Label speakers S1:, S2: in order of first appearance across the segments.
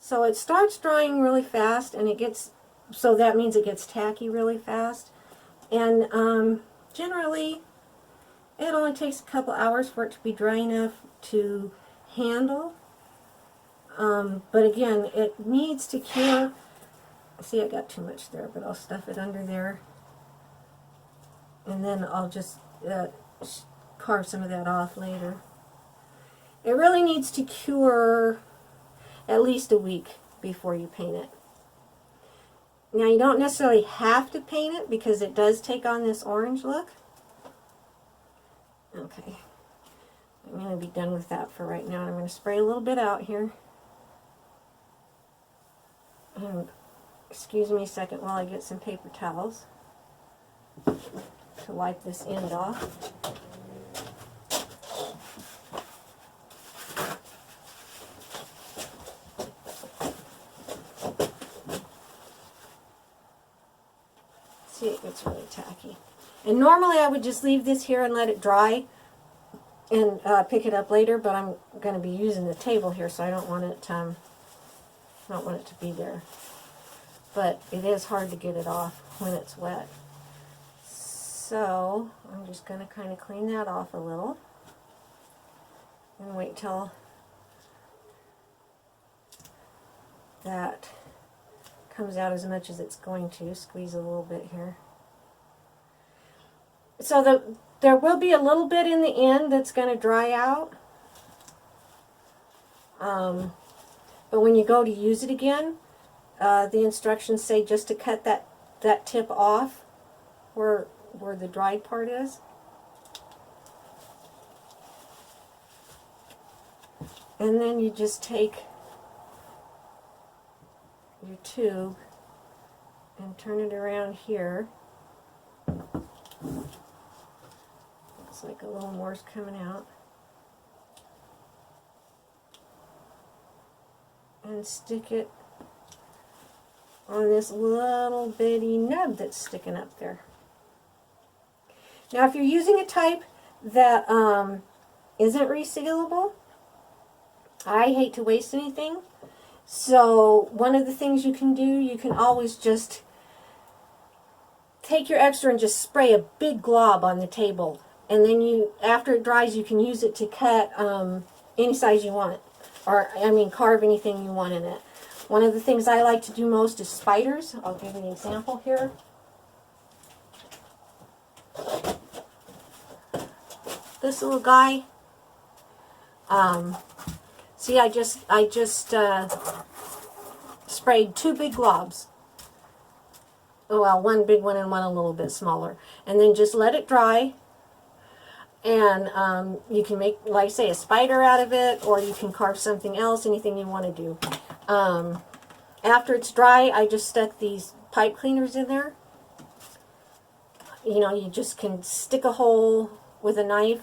S1: So it starts drying really fast, and it gets, so that means it gets tacky really fast. And generally, it only takes a couple hours for it to be dry enough to handle. But again, it needs to cure. See, I got too much there, but I'll stuff it under there. And then I'll just carve some of that off later. It really needs to cure at least a week before you paint it. Now, you don't necessarily have to paint it because it does take on this orange look. Okay, I'm going to be done with that for right now. I'm going to spray a little bit out here. And excuse me a second while I get some paper towels to wipe this end off. See, it gets really tacky. And normally I would just leave this here and let it dry and pick it up later, but I'm going to be using the table here, so I don't want it to be there. But it is hard to get it off when it's wet. So I'm just going to kind of clean that off a little and wait till that comes out as much as it's going to. Squeeze a little bit here. So there will be a little bit in the end that's going to dry out. But when you go to use it again, the instructions say just to cut that tip off where the dried part is. And then you just take your tube and turn it around here. Looks like a little more's coming out. And stick it on this little bitty nub that's sticking up there. Now, if you're using a type that isn't resealable, I hate to waste anything. So one of the things you can do, you can always just take your extra and just spray a big glob on the table. And then after it dries, you can use it to cut any size you want. Or, I mean, carve anything you want in it. One of the things I like to do most is spiders. I'll give you an example here. This little guy. See, I just sprayed 2 big globs. Oh, well, one big one and one a little bit smaller. And then just let it dry. And you can make, like I say, a spider out of it, or you can carve something else, anything you want to do. After it's dry, I just stuck these pipe cleaners in there. You know, you just can stick a hole with a knife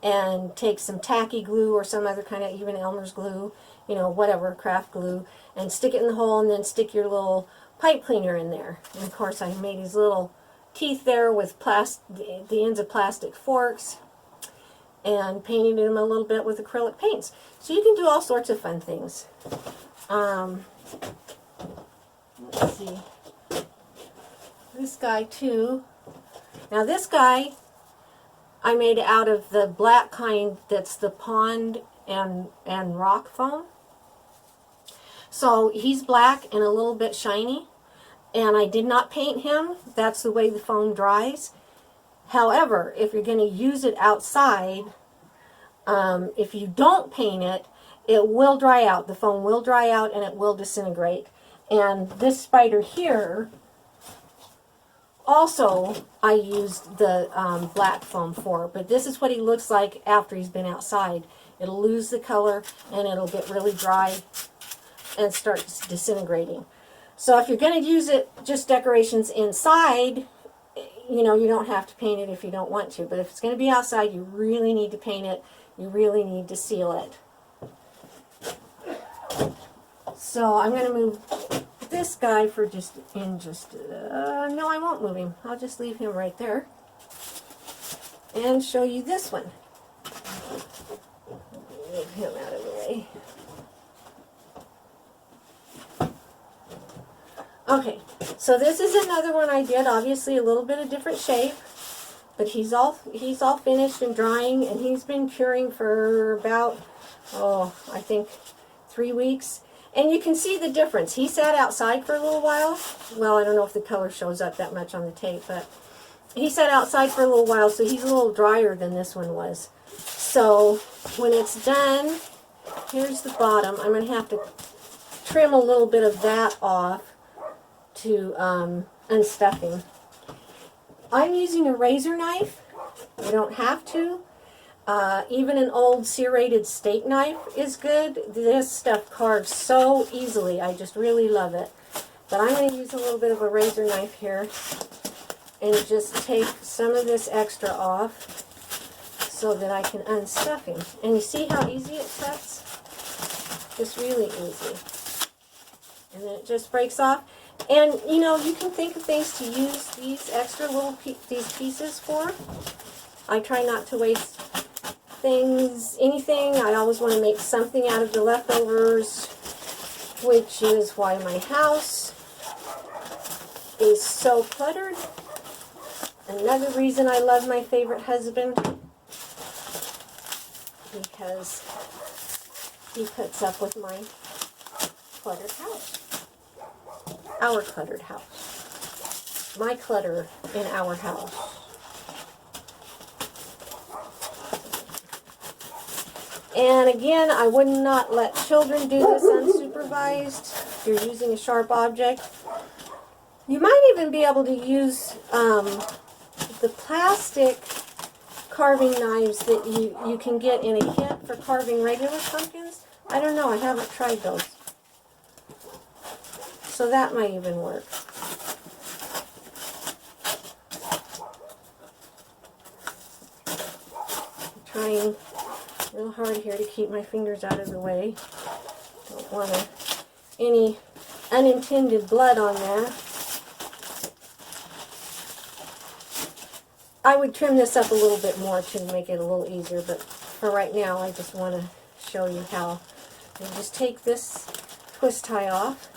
S1: and take some tacky glue or some other kind of, even Elmer's glue, you know, whatever, craft glue, and stick it in the hole and then stick your little pipe cleaner in there. And of course, I made these little teeth there with the ends of plastic forks, and painted them a little bit with acrylic paints. So you can do all sorts of fun things. Let's see. This guy too. Now this guy I made out of the black kind that's the pond and rock foam. So he's black and a little bit shiny. And I did not paint him. That's the way the foam dries. However, if you're going to use it outside, if you don't paint it, it will dry out. The foam will dry out and it will disintegrate. And this spider here, also I used the black foam for, but this is what he looks like after he's been outside. It'll lose the color and it'll get really dry and start disintegrating. So if you're going to use it just decorations inside, you know, you don't have to paint it if you don't want to. But if it's going to be outside, you really need to paint it. You really need to seal it. So I'm going to move this guy for no, I won't move him. I'll just leave him right there and show you this one. Move him out of the way. Okay, so this is another one I did, obviously a little bit of different shape, but he's all finished and drying, and he's been curing for about, oh, I think 3 weeks. And you can see the difference. He sat outside for a little while. Well, I don't know if the color shows up that much on the tape, but he sat outside for a little while, so he's a little drier than this one was. So when it's done, here's the bottom. I'm going to have to trim a little bit of that off to unstuff him. I'm using a razor knife. You don't have to. Even an old serrated steak knife is good. This stuff carves so easily. I just really love it. But I'm going to use a little bit of a razor knife here and just take some of this extra off so that I can unstuff him. And you see how easy it cuts? Just really easy. And then it just breaks off. And, you know, you can think of things to use these extra little these pieces for. I try not to waste things, anything. I always want to make something out of the leftovers, which is why my house is so cluttered. Another reason I love my favorite husband, because he puts up with my cluttered house. Our cluttered house. My clutter in our house. And again, I would not let children do this unsupervised. If you're using a sharp object, you might even be able to use the plastic carving knives that you can get in a kit for carving regular pumpkins. I don't know, I haven't tried those. So that might even work. I'm trying real hard here to keep my fingers out of the way. Don't want any unintended blood on there. I would trim this up a little bit more to make it a little easier, but for right now I just want to show you how. You just take this twist tie off,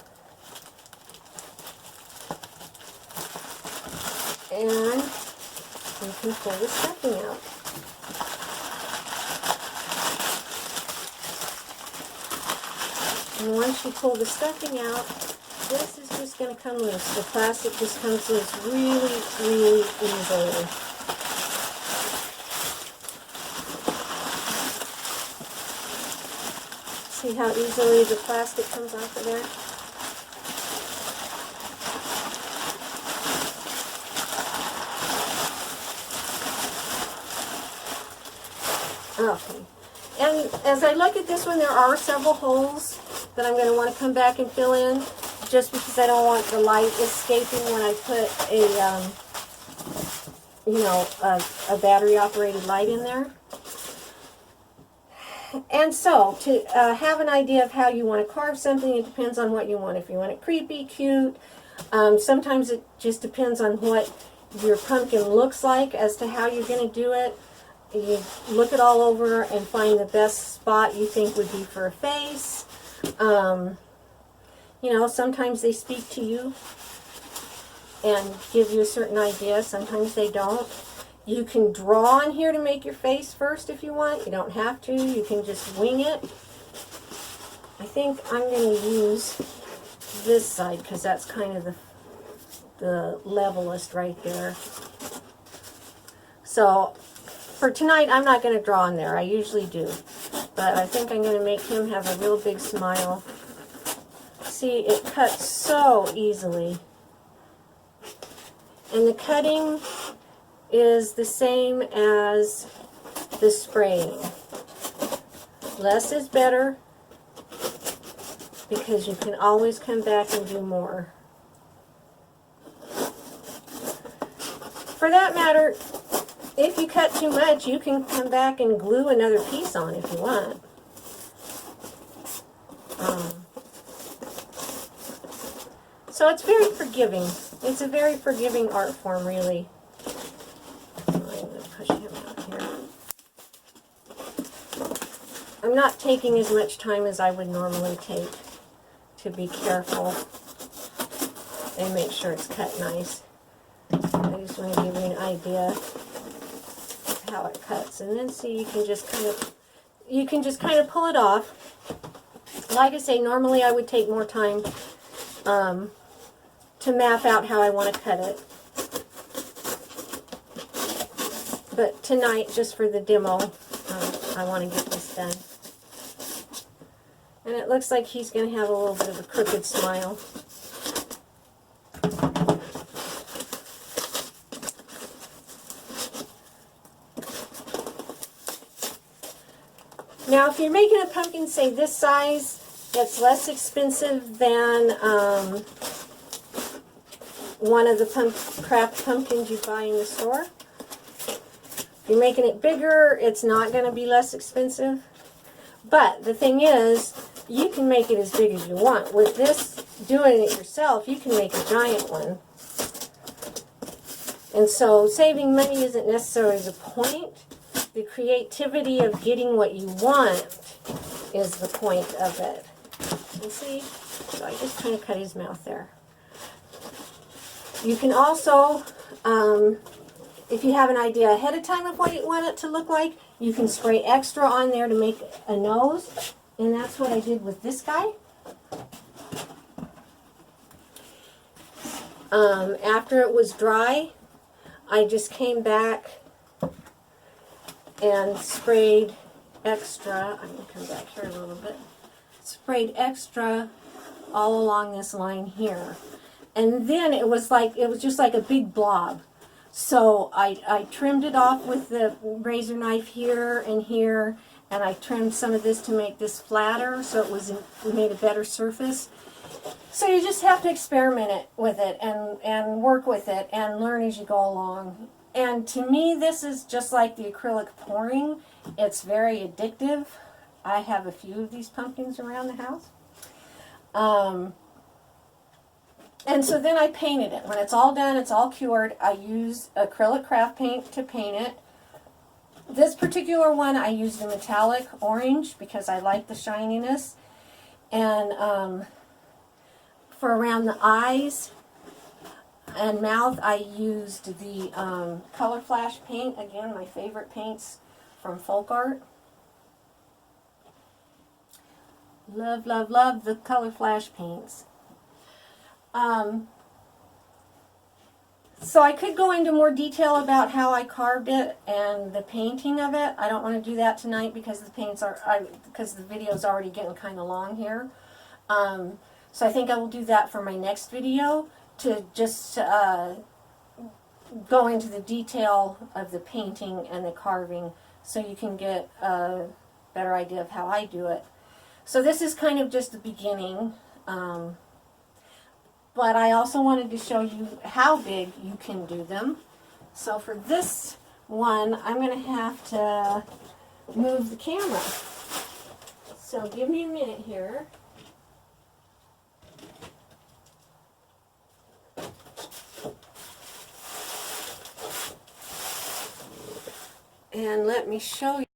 S1: and you can pull the stuffing out. And once you pull the stuffing out, this is just going to come loose. The plastic just comes loose really, really easily. See how easily the plastic comes off of there? Okay. And as I look at this one, there are several holes that I'm going to want to come back and fill in, just because I don't want the light escaping when I put a battery operated light in there. And so, to have an idea of how you want to carve something, it depends on what you want. If you want it creepy, cute, sometimes it just depends on what your pumpkin looks like as to how you're going to do it. You look it all over and find the best spot you think would be for a face. Sometimes they speak to you and give you a certain idea. Sometimes they don't. You can draw on here to make your face first if you want. You don't have to. You can just wing it. I think I'm going to use this side because that's kind of the levelest right there. So for tonight, I'm not going to draw on there. I usually do. But I think I'm going to make him have a real big smile. See, it cuts so easily. And the cutting is the same as the spraying. Less is better, because you can always come back and do more. For that matter, if you cut too much, you can come back and glue another piece on if you want. So it's very forgiving. It's a very forgiving art form, really. I'm going to push him out here. I'm not taking as much time as I would normally take to be careful. and make sure it's cut nice. I just want to give you an idea of how it cuts. And then see, you can just kind of pull it off. Like I say, normally I would take more time to map out how I want to cut it. But tonight, just for the demo, I want to get this done. And it looks like he's going to have a little bit of a crooked smile. Now, if you're making a pumpkin, say this size, that's less expensive than one of the craft pumpkins you buy in the store. If you're making it bigger, it's not going to be less expensive. But the thing is, you can make it as big as you want. With this, doing it yourself, you can make a giant one. And so saving money isn't necessarily the point. The creativity of getting what you want is the point of it. You see? So I just kind of cut his mouth there. You can also, if you have an idea ahead of time of what you want it to look like, you can spray extra on there to make a nose. And that's what I did with this guy. After it was dry, I just came back and sprayed extra. I'm going to come back here a little bit. Sprayed extra all along this line here. And then it was just like a big blob. So I trimmed it off with the razor knife here and here, and I trimmed some of this to make this flatter so it made a better surface. So you just have to experiment with it and work with it and learn as you go along. And to me, this is just like the acrylic pouring. It's very addictive. I have a few of these pumpkins around the house. And so then I painted it. When it's all done, it's all cured, I use acrylic craft paint to paint it. This particular one, I used a metallic orange because I like the shininess. And for around the eyes and mouth, I used the Color Flash paint. Again, my favorite paints from Folk Art. Love, love, love the Color Flash paints. So I could go into more detail about how I carved it and the painting of it. I don't want to do that tonight because because the video is already getting kind of long here. So I think I will do that for my next video, to just go into the detail of the painting and the carving so you can get a better idea of how I do it. So this is kind of just the beginning. But I also wanted to show you how big you can do them. So for this one, I'm going to have to move the camera. So give me a minute here. And let me show you.